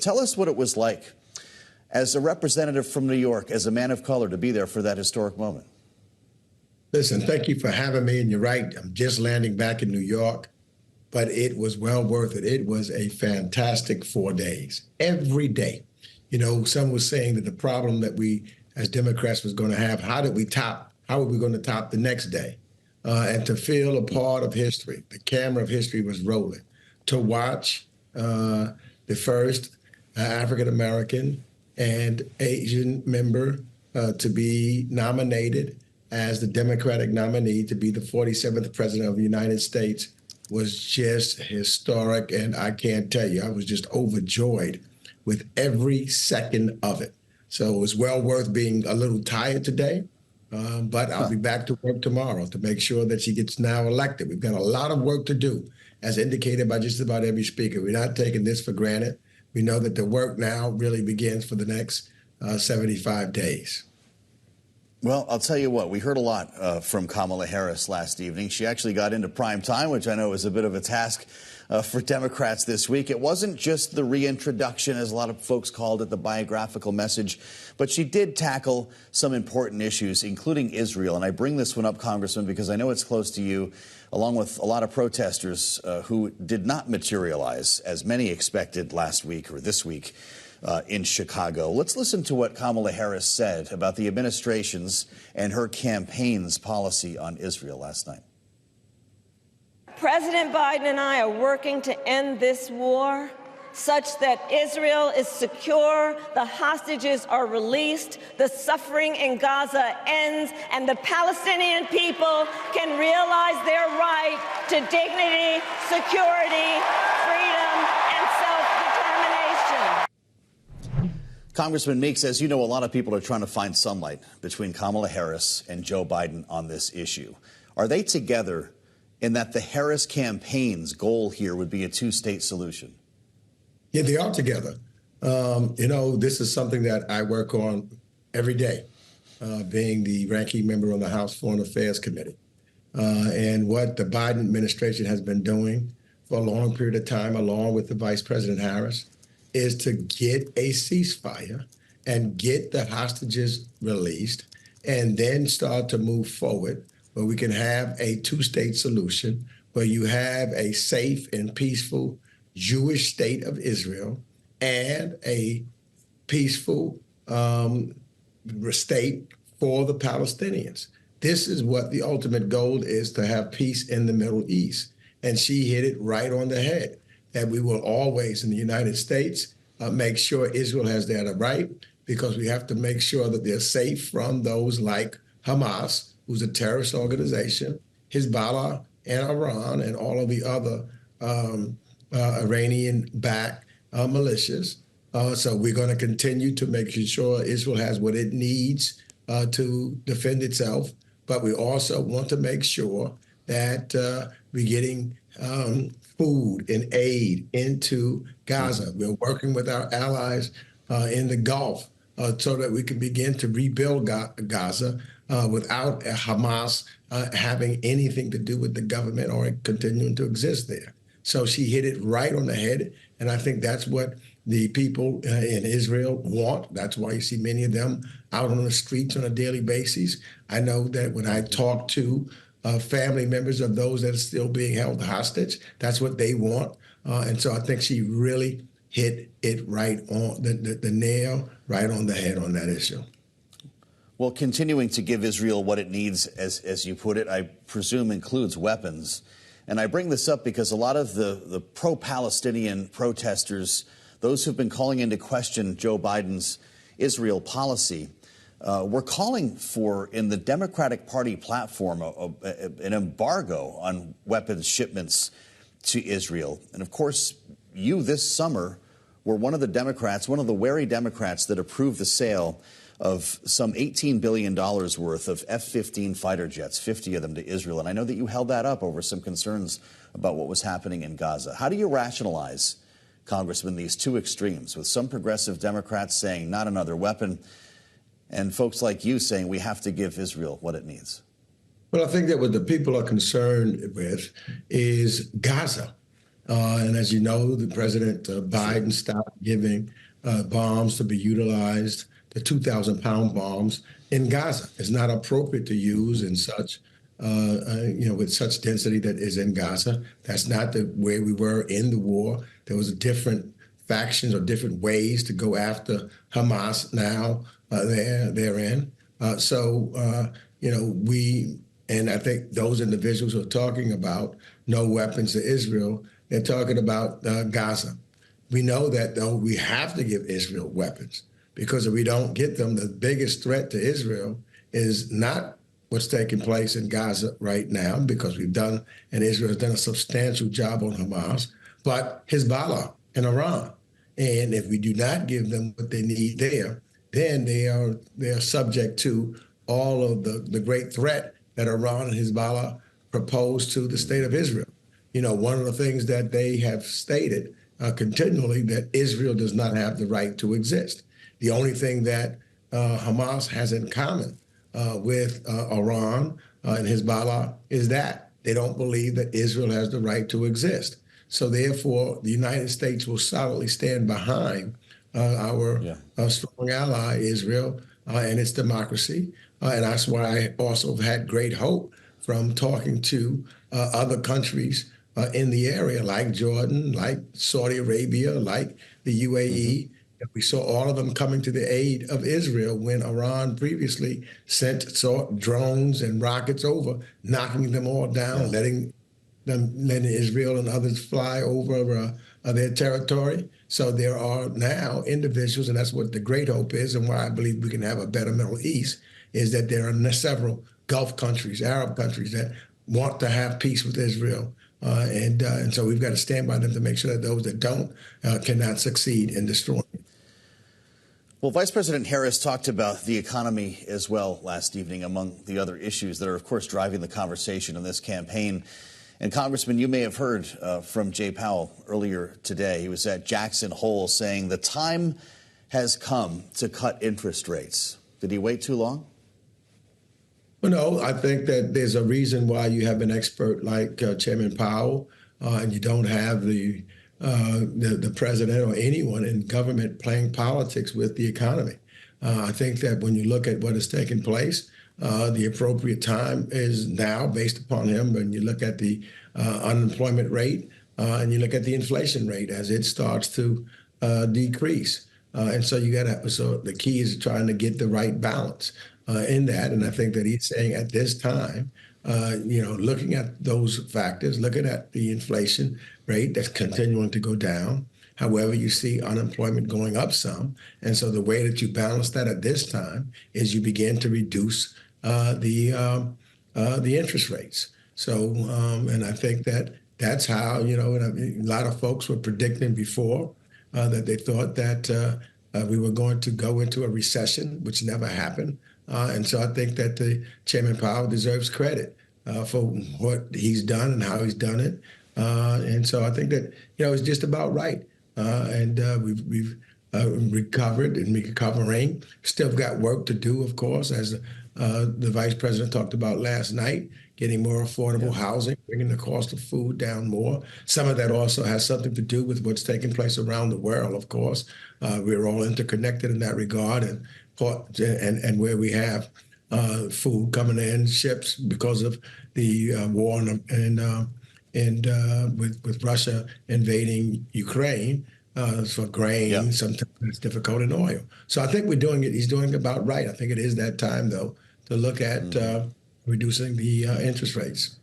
Tell us what it was like as a representative from New York, as a man of color, to be there for that historic moment. Listen, thank you for having me. And you're right, I'm just landing back in New York, but it was well worth it. It was a fantastic 4 days, every day. You know, some was saying that the problem that we as Democrats was going to have, how are we going to top the next day? And to feel a part of history, the camera of history was rolling. To watch the first African-American and Asian member to be nominated as the Democratic nominee to be the 47th president of the United States was just historic. And I can't tell you, I was just overjoyed with every second of it. So it was well worth being a little tired today, but I'll be back to work tomorrow to make sure that she gets now elected. We've got a lot of work to do, as indicated by just about every speaker. We're not taking this for granted. We know that the work now really begins for the next 75 days. Well, I'll tell you what, we heard a lot from Kamala Harris last evening. She actually got into prime time, which I know is a bit of a task for Democrats this week. It wasn't just the reintroduction, as a lot of folks called it, the biographical message, but she did tackle some important issues, including Israel. And I bring this one up, Congressman, because I know it's close to you, along with a lot of protesters who did not materialize, as many expected last week or this week in Chicago. Let's listen to what Kamala Harris said about the administration's and her campaign's policy on Israel last night. President Biden and I are working to end this war such that Israel is secure, the hostages are released, the suffering in Gaza ends, and the Palestinian people can realize their right to dignity, security, freedom, and self-determination. Congressman Meeks, as you know, a lot of people are trying to find sunlight between Kamala Harris and Joe Biden on this issue. Are they together in that the Harris campaign's goal here would be a two-state solution? Yeah, they are together. You know, this is something that I work on every day, being the ranking member on the House Foreign Affairs Committee. And what the Biden administration has been doing for a long period of time, along with the Vice President Harris, is to get a ceasefire and get the hostages released and then start to move forward where we can have a two-state solution, where you have a safe and peaceful Jewish state of Israel and a peaceful state for the Palestinians. This is what the ultimate goal is, to have peace in the Middle East. And she hit it right on the head, that we will always, in the United States, make sure Israel has that right, because we have to make sure that they're safe from those like Hamas, who's a terrorist organization, Hezbollah and Iran and all of the other Iranian-backed militias. So we're going to continue to make sure Israel has what it needs to defend itself. But we also want to make sure that we're getting food and aid into Gaza. We're working with our allies in the Gulf so that we can begin to rebuild Gaza without Hamas having anything to do with the government or continuing to exist there. So she hit it right on the head, and I think that's what the people in Israel want. That's why you see many of them out on the streets on a daily basis. I know that when I talk to family members of those that are still being held hostage, that's what they want. And so I think she really hit it right on the nail right on the head on that issue. Well, continuing to give Israel what it needs, as you put it, I presume includes weapons. And I bring this up because a lot of the pro-Palestinian protesters, those who've been calling into question Joe Biden's Israel policy, were calling for, in the Democratic Party platform, an embargo on weapons shipments to Israel. And of course, you this summer were one of the Democrats, one of the wary Democrats that approved the sale of some $18 billion worth of F-15 fighter jets, 50 of them to Israel. And I know that you held that up over some concerns about what was happening in Gaza. How do you rationalize, Congressman, these two extremes, with some progressive Democrats saying not another weapon and folks like you saying we have to give Israel what it needs? Well, I think that what the people are concerned with is Gaza. And as you know, the President Biden stopped giving bombs to be utilized, the 2,000-pound bombs in Gaza. It's not appropriate to use in such, with such density that is in Gaza. That's not the way we were in the war. There was different factions or different ways to go after Hamas. Now they're in. And I think those individuals who are talking about no weapons to Israel, they're talking about Gaza. We know that, though, we have to give Israel weapons, because if we don't get them, the biggest threat to Israel is not what's taking place in Gaza right now, because Israel has done a substantial job on Hamas, but Hezbollah and Iran. And if we do not give them what they need there, then they are subject to all of the great threat that Iran and Hezbollah propose to the state of Israel. One of the things that they have stated continually, that Israel does not have the right to exist. The only thing that Hamas has in common with Iran and Hezbollah is that they don't believe that Israel has the right to exist. So therefore, the United States will solidly stand behind our strong ally, Israel, and its democracy. And that's why I also have had great hope from talking to other countries in the area, like Jordan, like Saudi Arabia, like the UAE. We saw all of them coming to the aid of Israel when Iran previously sent drones and rockets over, knocking them all down, letting Israel and others fly over their territory. So there are now individuals, and that's what the great hope is, and why I believe we can have a better Middle East, is that there are several Gulf countries, Arab countries, that want to have peace with Israel. And so we've got to stand by them to make sure that those that don't cannot succeed in destroying it. Well, Vice President Harris talked about the economy as well last evening, among the other issues that are, of course, driving the conversation in this campaign. And Congressman, you may have heard from Jay Powell earlier today. He was at Jackson Hole saying the time has come to cut interest rates. Did he wait too long? Well, no, I think that there's a reason why you have an expert like Chairman Powell, and you don't have the president or anyone in government playing politics with the economy. I think that when you look at what has taken place, the appropriate time is now, based upon him. When you look at the unemployment rate and you look at the inflation rate as it starts to decrease. And so the key is trying to get the right balance in that. And I think that he's saying at this time, looking at those factors, looking at the inflation rate that's continuing to go down. However, you see unemployment going up some. And so the way that you balance that at this time is you begin to reduce the interest rates. So, and I think that that's how, a lot of folks were predicting before that they thought that we were going to go into a recession, which never happened. And so I think that the Chairman Powell deserves credit for what he's done and how he's done it. And so I think that, it's just about right. And we've recovered and recovering. Still got work to do, of course, as the Vice President talked about last night, getting more affordable housing, bringing the cost of food down more. Some of that also has something to do with what's taking place around the world, of course. We're all interconnected in that regard, and where we have food coming in, ships, because of the war with Russia invading Ukraine for grain. Sometimes it's difficult in oil. So I think he's doing about right. I think it is that time, though, to look at reducing the interest rates.